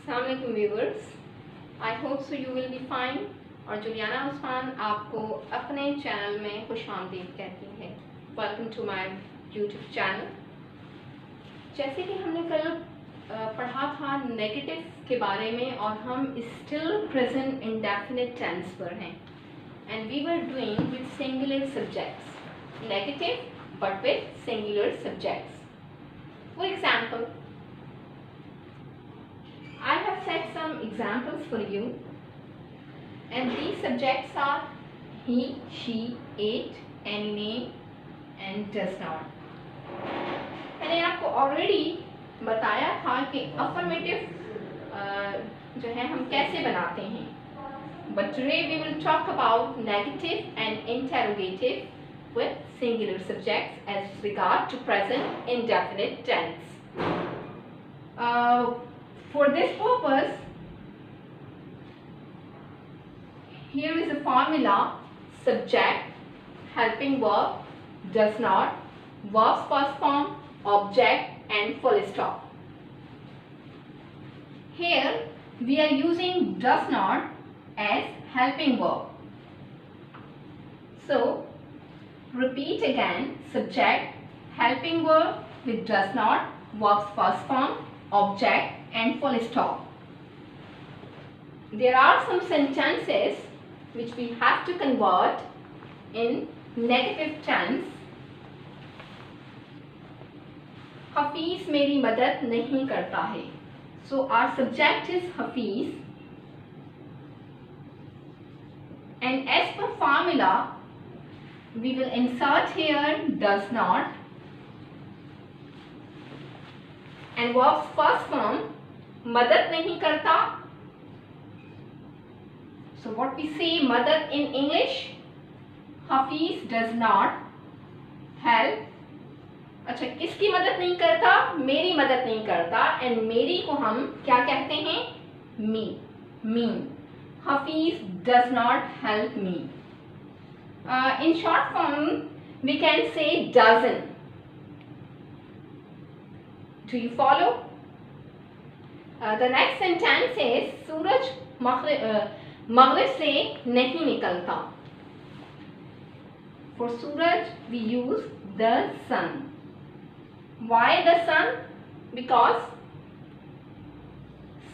Assalamualaikum viewers, I hope so you will be fine। और Juliana Usman आपको अपने channel में खुशामदीद कहती है। Welcome to my YouTube channel. जैसे कि हमने कल पढ़ा था नेगेटिव के बारे में और हम स्टिल प्रेजेंट इंडेफिनिट टेंस पर हैं and we were doing with singular subjects, negative but with singular subjects. For example, I have set some examples for you and these subjects are he, she, it, any name and does not। मैंने आपको already बताया था कि affirmative जो है हम कैसे बनाते हैं, but today we will talk about negative and interrogative with singular subjects as regard to present indefinite tense। For this purpose, here is a formula: subject, helping verb, does not, verb's first form, object and full stop। Here we are using does not as helping verb। So repeat again: subject, helping verb with does not, verb's first form, object and full stop। There are some sentences which we have to convert in negative tense। Hafeez मेरी मदद नहीं करता है, so our subject is Hafeez and as per formula we will insert here does not and verb's first form मदद नहीं करता। So what we say मदद in English, Hafeez does not help। अच्छा, किसकी मदद नहीं करता? मेरी मदद नहीं करता एंड मेरी को हम क्या कहते हैं? me। Hafeez does not help me। In short form we can say doesn't। Do you follow? The next sentence is सूरज मगरिब से नहीं निकलता। For Suraj we use the sun। Why the sun? Because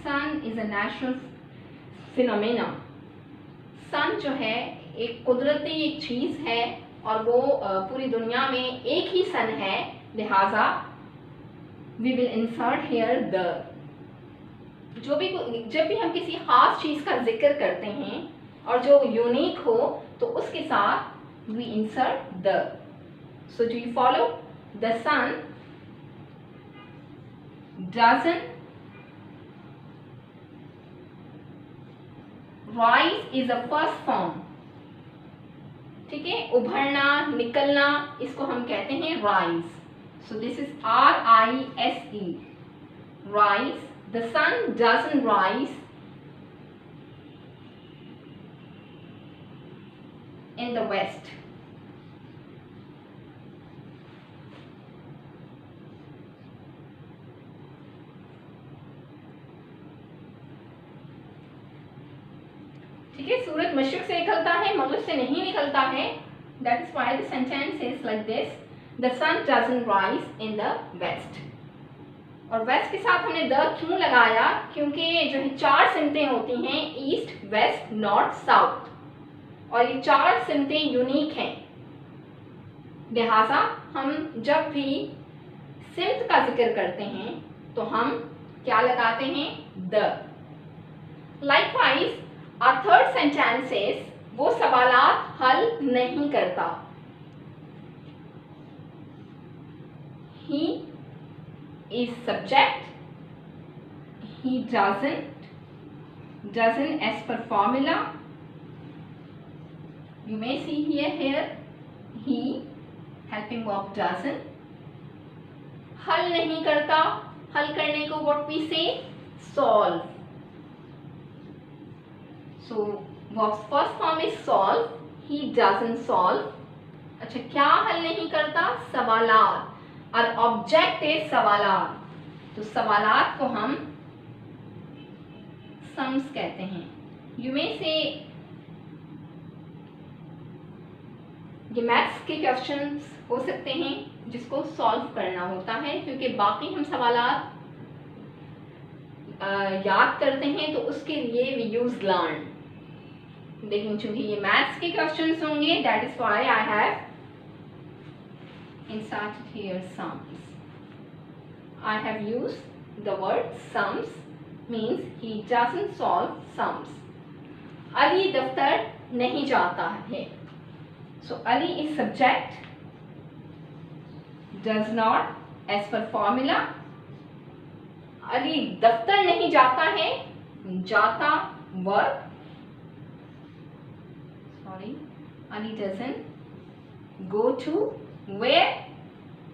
sun is a natural phenomena। sun जो है एक कुदरती एक चीज है और वो पूरी दुनिया में एक ही सन है, लिहाजा we will insert here the। जब भी हम किसी खास चीज का जिक्र करते हैं और जो यूनिक हो तो उसके साथ we insert the। So do you follow? The sun doesn't rise is a first form। ठीक है, उभरना निकलना इसको हम कहते हैं rise। So this is R-I-S-E, rise। The sun doesn't rise in the west। ठीक है, सूरज मशरिक से निकलता है, मगरिब से नहीं निकलता है। That is why the sentence is like this: The sun doesn't rise in the west। और वेस्ट के साथ हमने द क्यों लगाया? क्योंकि जो है चार सिमतें होती हैं, ईस्ट, वेस्ट, नॉर्थ, साउथ, और ये चार सिमतें यूनिक हैं, लिहाजा हम जब भी सिमत का जिक्र करते हैं तो हम क्या लगाते हैं? The. Likewise our third sentence is वो सवालात हल नहीं करता। ही is subject, he doesn't as per formula you may see here he, helping verb doesn't। हल नहीं करता, हल करने को what we say solve। so verb's first form is solve, he doesn't solve। अच्छा, क्या हल नहीं करता? सवालात, और ऑब्जेक्ट है सवालात, तो सवालात को हम सम्स कहते हैं. यू मे से ये मैथ्स के क्वेश्चंस हो सकते हैं जिसको सॉल्व करना होता है, क्योंकि बाकी हम सवालात याद करते हैं तो उसके लिए वी यूज लर्न. लेकिन चूंकि ये मैथ्स के क्वेश्चंस होंगे, that is why I have inserted here sums. I have used the word sums, means he doesn't solve sums. Ali दफ्तर नहीं जाता है. So Ali is subject, does not, as per formula. Ali दफ्तर नहीं जाता है, जाता verb. Sorry, Ali doesn't go to where?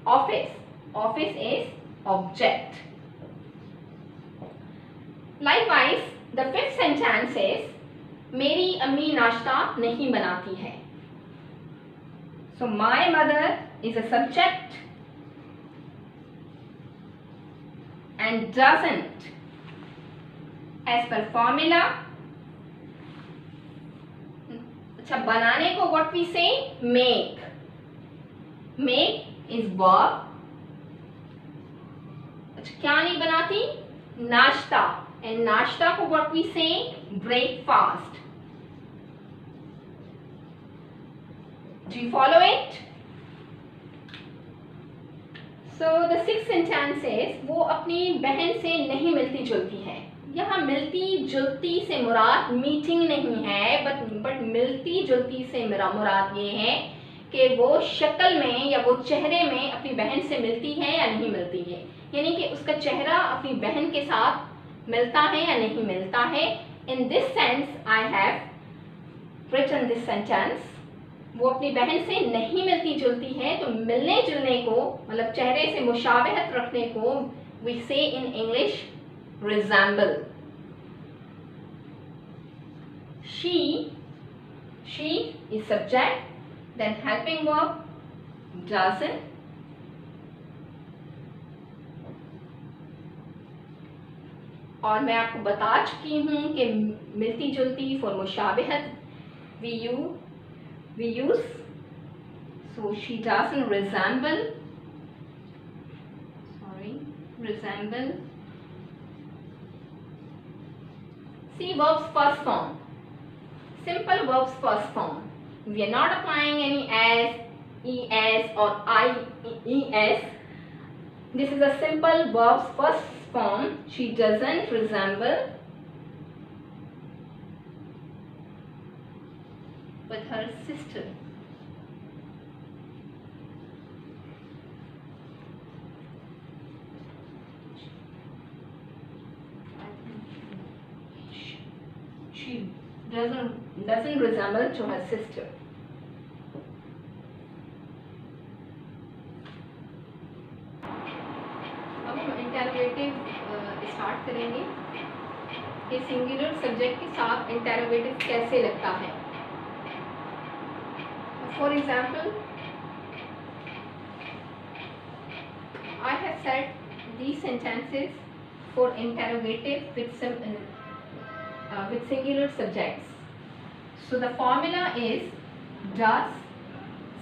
Office. Office is object. Likewise, the fifth sentence is मेरी अम्मी नाश्ता नहीं बनाती है. So my mother is a subject and doesn't, as per formula. अच्छा, बनाने को what we say? Make. Make is verb. अच्छा, क्या नहीं बनाती? नाश्ता. And नाश्ता को what we say? Breakfast. Do you follow it? So the sixth sentence is वो अपनी बहन से नहीं मिलती जुलती है. यहाँ मिलती जुलती से मुराद मीटिंग नहीं है, बट मिलती जुलती से मेरा मुराद ये है कि वो शक्ल में या वो चेहरे में अपनी बहन से मिलती है या नहीं मिलती है. यानी कि उसका चेहरा अपनी बहन के साथ मिलता है या नहीं मिलता है. In this sense I have written this sentence. वो अपनी बहन से नहीं मिलती जुलती है, तो मिलने जुलने को मतलब चेहरे से मुशाबहत रखने को वी से in English resemble. She is subject, then helping verb doesn't. और मैं आपको बता चुकी हूँ कि मिलती जुलती for मुशाबहत we use. So she doesn't resemble. Resemble. See verbs first form. Simple verbs first form. We are not applying any as, es or ies. This is a simple verbs first form. She doesn't resemble with her sister. She doesn't resemble to her sister. अब हम interrogative start करेंगे कि singular subject के साथ interrogative कैसे लगता है. For example, I have said these sentences for interrogative with singular subjects. So the formula is does,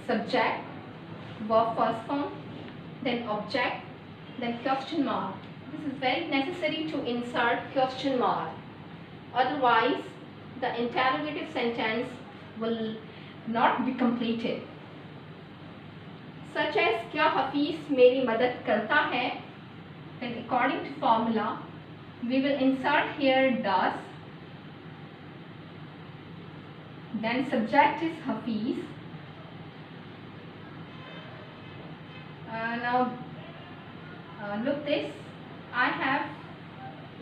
subject, verb first form, then object, then question mark. This is very necessary to insert question mark. Otherwise, the interrogative sentence will not be completed. Such as क्या हफीज मेरी मदद करता है? Then according to formula, we will insert here does. Then subject is Hafiz. Now look this. I have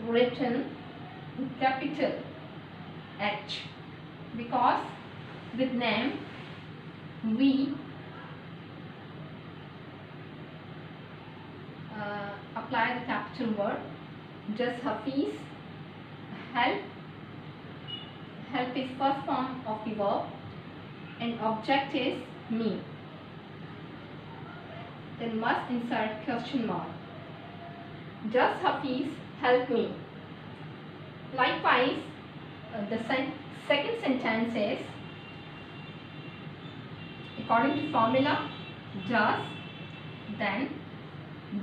written capital H because with name we apply the capital word. Just Hafiz. Help is first form of the verb and object is me. Then must insert question mark. Does Hafiz help me? Likewise, the second sentence is according to formula does, then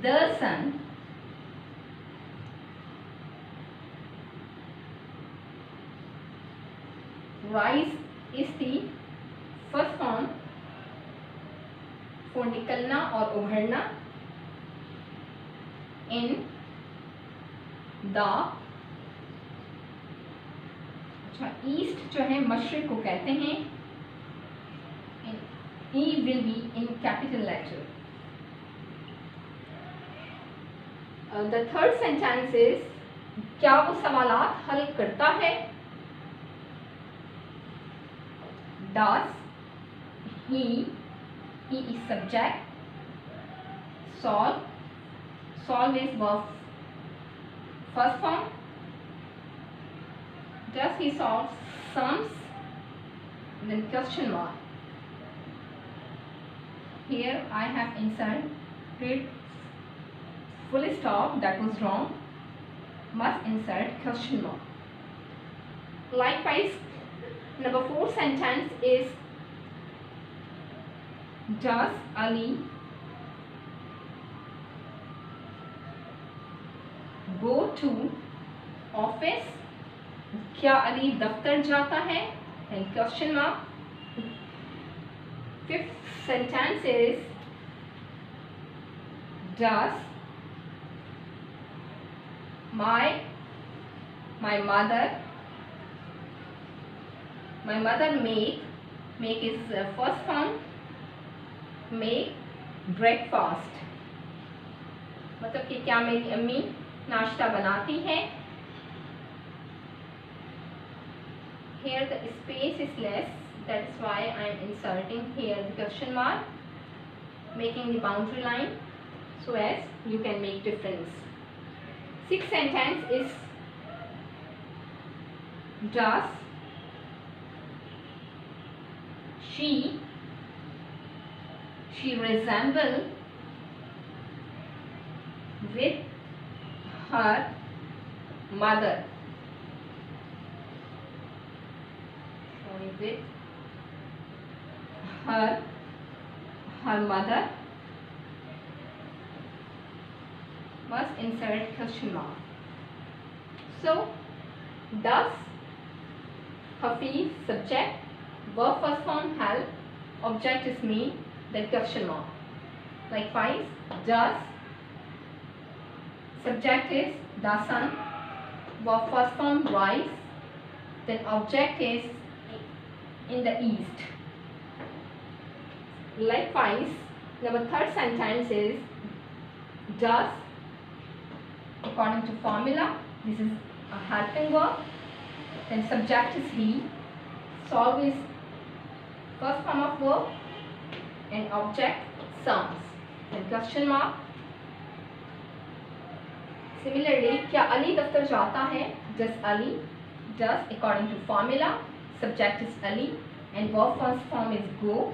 the son rise is the first form for निकलना और उभरना in the, अच्छा east जो है मशरिक को कहते हैं, E will be in capital letter. The third sentence is क्या वो सवालात हल करता है? Does he is subject, solve is verb first form, does he solve sums, then question mark. Here I have inserted full stop, that was wrong, must insert question mark. Likewise, number 4 sentence is does Ali go to office, क्या अली दफ्तर जाता है, and question mark. 5th sentence is does my mother make is first form, make breakfast, मतलब कि क्या मेरी अम्मी नाश्ता बनाती है. Here the space is less, that's why I am inserting here the question mark, making the boundary line so as you can make difference. 6th sentence is does she resemble with her mother, with her mother, must insert question mark. So does Hafiz subject, verb first form help, object is me, then question mark. Likewise, does subject is the sun, verb first form rise, then object is in the east. Likewise, number 3rd sentence is does according to formula, this is a helping verb, then subject is he, solve is first form of verb, and object sums, then question mark. Similarly, क्या अली दफ्तर जाता है, does Ali, does according to formula, subject is Ali and verb first form is go,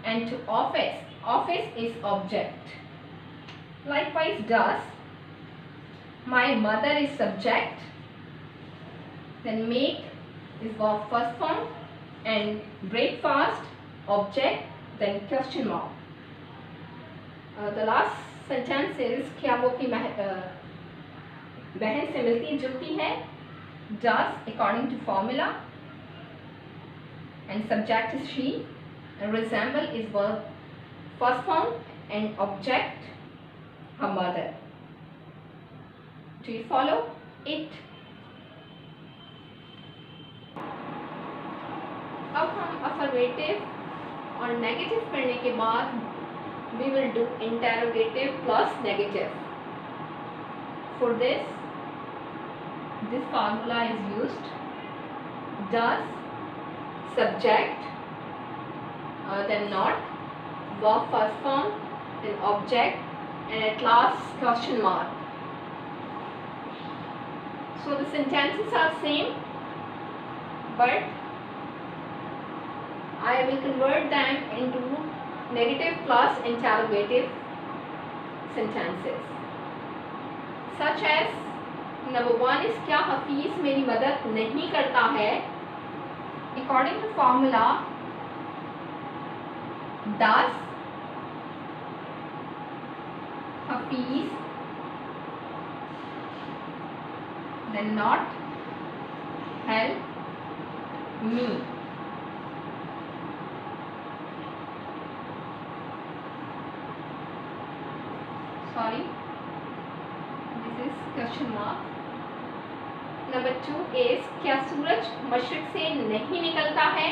and to office is object. Likewise, does my mother is subject, then make is verb first form, and breakfast object, then question mark. The last sentence is क्या वो अपनी बहन से मिलती जुलती है, does according to formula, and subject is she, and resemble is verb first form, and object her mother. Do you follow it? अब हम affirmative और negative करने के बाद we will do interrogative plus negative. For this formula is used. Does, subject, then not, verb first form, then object, and at last question mark. So the sentences are same, but I will convert them into negative plus interrogative sentences, such as number 1 is क्या हफीज मेरी मदद नहीं करता है? According to formula does Hafiz then not help me? Sorry, this is question mark. Number 2 is क्या सूरज मशरिक से नहीं निकलता है?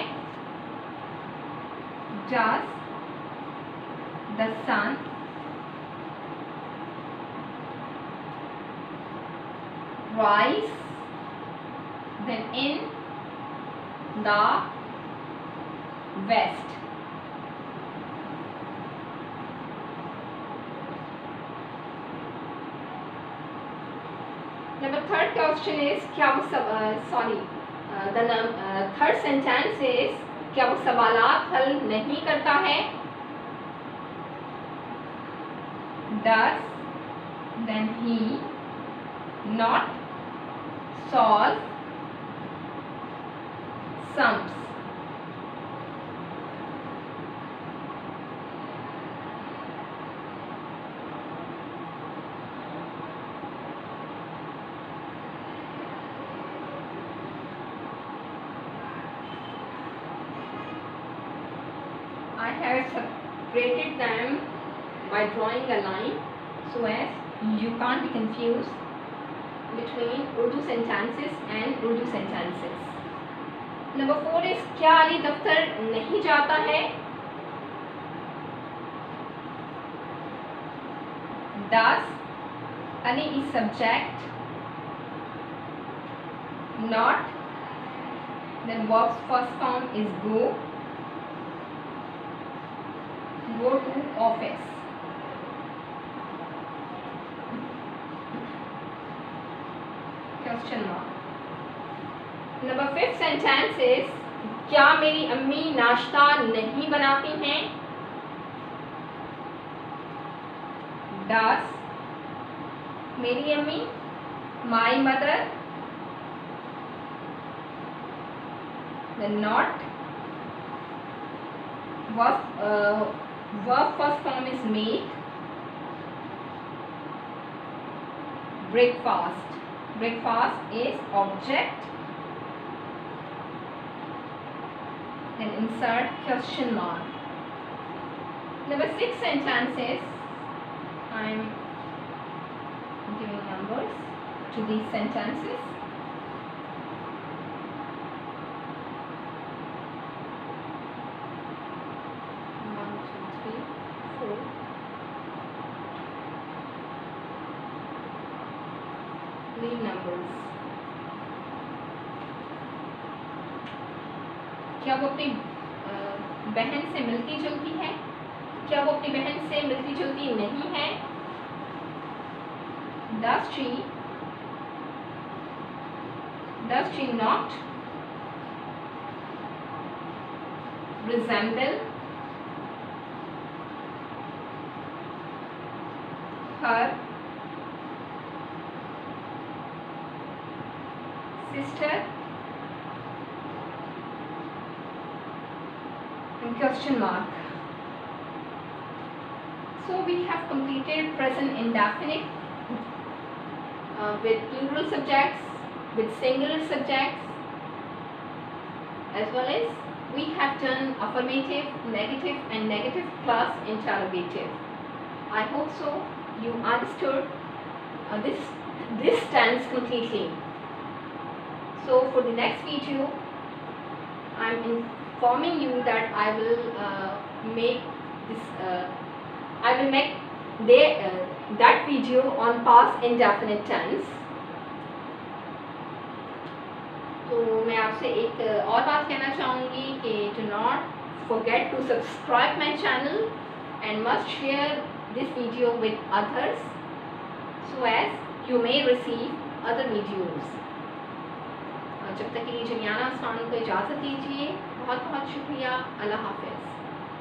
Does the sun rise then in the west? Number 3rd question is क्या वो third sentence is क्या वो सवालात हल नहीं करता है? Does then he not solve sums? I have separated them by drawing a line so as you can't be confused between Urdu sentences and Urdu sentences. Number 4 is क्या अली दफ्तर नहीं जाता है? Does Ali is subject, not, then verb's first form is go to office. Question mark. Number 5th sentence is क्या मेरी अम्मी नाश्ता नहीं बनाती हैं? Does मेरी अम्मी, my mother, then not, verb first form is make, breakfast is object, then insert question mark. Number 6 sentence is I am giving numbers to these sentences. Numbers. क्या वो अपनी बहन से मिलती जुलती है? क्या वो अपनी बहन से मिलती जुलती नहीं है? Does she not resemble her sister? And question mark. So we have completed present indefinite with plural subjects, with singular subjects, as well as we have done affirmative, negative and negative plus interrogative. I hope so you understood this tense completely. So for the next video, I am informing you that I will make that video on past indefinite tense. तो मैं आपसे एक और बात कहना चाहूँगी कि do not forget to subscribe my channel and must share this video with others so as you may receive other videos. जब तक के लिए जनियाना आसमानों को इजाज़त दीजिए। बहुत बहुत शुक्रिया। अल्लाह हाफ़िज़।